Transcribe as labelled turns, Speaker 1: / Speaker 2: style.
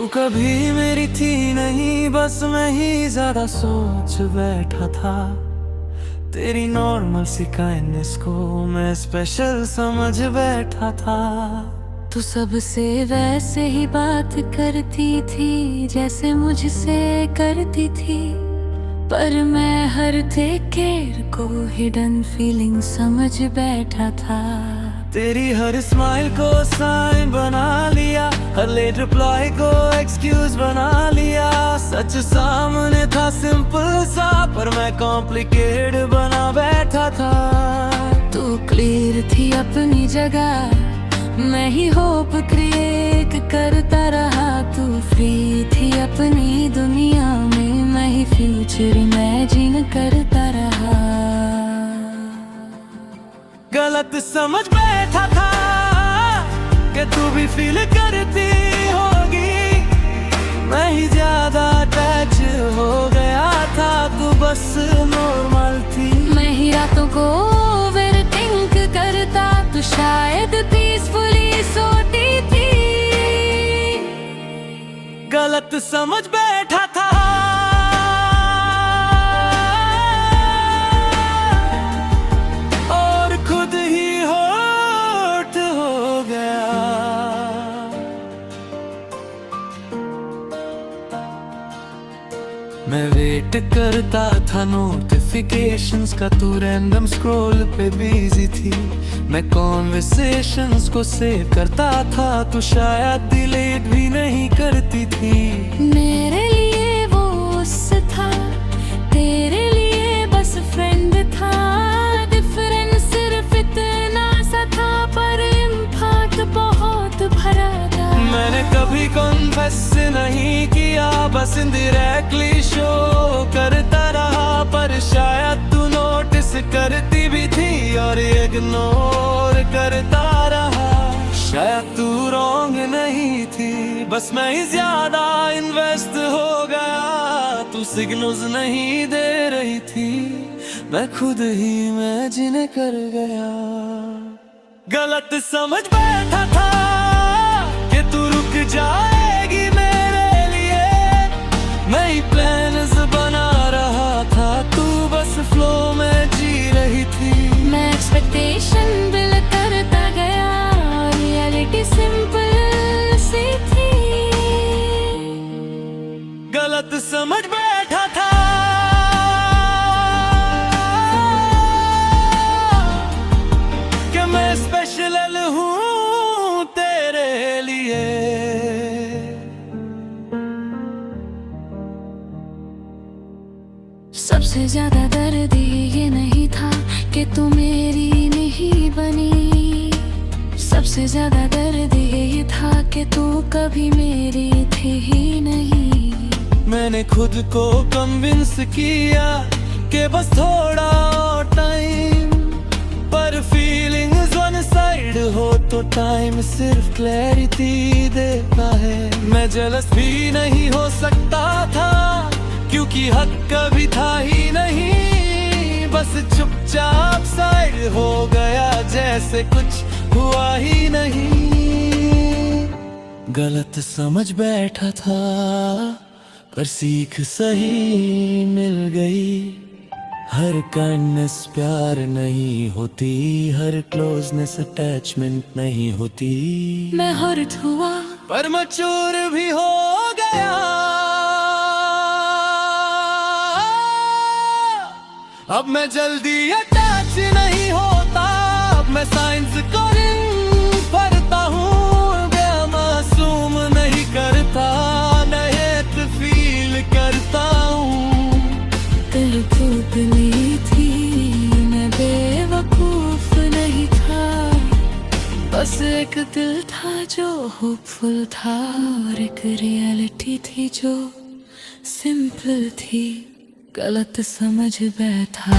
Speaker 1: कभी मेरी थी नहीं, बस मैं ही ज्यादा सोच बैठा था। तेरी नॉर्मल सी काइंडनेस को मैं स्पेशल समझ बैठा था।
Speaker 2: तू सबसे वैसे ही बात करती थी जैसे मुझसे करती थी, पर मैं हर टेक केयर को हिडन फीलिंग समझ बैठा था।
Speaker 1: तेरी हर स्माइल को साइन बना लिया, हर लेट रिप्लाई को एक्सक्यूज बना लिया। सच सामने था सिंपल सा, पर मैं कॉम्प्लिकेटेड बना बैठा था।
Speaker 2: तू क्लियर थी अपनी जगह, मैं ही होप क्रिएट करता रहा। तू फ्री थी अपनी दुनिया में, मैं ही फ्यूचर इमेजिन करता रहा।
Speaker 1: गलत समझ बैठा था कि तू भी फील करती होगी, मैं ही ज्यादा अटैच हो गया था। तू बस नॉर्मल थी,
Speaker 2: मैं ही रातों को ओवरथिंक करता, तू शायद पीसफुली सोती थी।
Speaker 1: गलत समझ बैठा था और खुद ही हर्ट हो गया। मैं वेट करता था नोटिफिकेशंस का, तू रैंडम स्क्रॉल पे बिजी थी। मैं कॉन्वर्सेशंस को सेव करता था, तू शायद डिलीट भी नहीं करती थी।
Speaker 2: मेरे लिए वो उस था, तेरे लिए बस फ्रेंड था। डिफरेंस सिर्फ इतना सा था, पर इम्पैक्ट बहुत भरा था।
Speaker 1: मैंने कभी कॉन्फेस नहीं किया, बस इनडायरेक्टली शो करता रहा। पर शायद तू नोटिस करती भी थी और इग्नोर करता रहा। शायद तू रॉन्ग नहीं थी, बस मैं ही ज्यादा इन्वेस्ट हो गया। तू सिग्नल्स नहीं दे रही थी, मैं खुद ही इमेजिन कर गया। गलत समझ बैठा था कि तू रुक जाएगी मेरे लिए, मैं ही प्लान्स बना रहा था। तू बस फ्लो में जी रही थी।
Speaker 2: मैं एक्सपेक्टेशन बिल्ड करता गया, रियलिटी सिंपल सी थी।
Speaker 1: गलत समझ बैठा था कि मैं स्पेशल हूँ तेरे लिए।
Speaker 2: सबसे ज्यादा दर्द ये नहीं था कि तू मेरी नहीं बनी, सबसे ज्यादा दर्द ये था कि तू कभी मेरी थी ही नहीं।
Speaker 1: मैंने खुद को कन्विंस किया कि बस थोड़ा और टाइम, पर फीलिंग्स वन साइड हो तो टाइम सिर्फ क्लैरिटी देता है। मैं जेलस भी नहीं हो सकता था, क्योंकि हक कभी था ही नहीं। बस चुपचाप साइड हो गया, जैसे कुछ हुआ ही नहीं। गलत समझ बैठा था, पर सीख सही मिल गई। हर काइंडनेस प्यार नहीं होती, हर क्लोजनेस अटैचमेंट नहीं होती।
Speaker 2: मैं हर्ट हुआ,
Speaker 1: पर मैच्योर भी हो गया। अब मैं जल्दी अटैच नहीं होता, अब मैं साइंस को पढ़ता हूँ। गया मासूम नहीं करता, नयत फील करता हूँ।
Speaker 2: दिल पुतली थी, मैं बेवकूफ नहीं था। बस एक दिल था जो होपफुल था, और एक रियलिटी थी जो सिंपल थी। गलत समझ बैठा।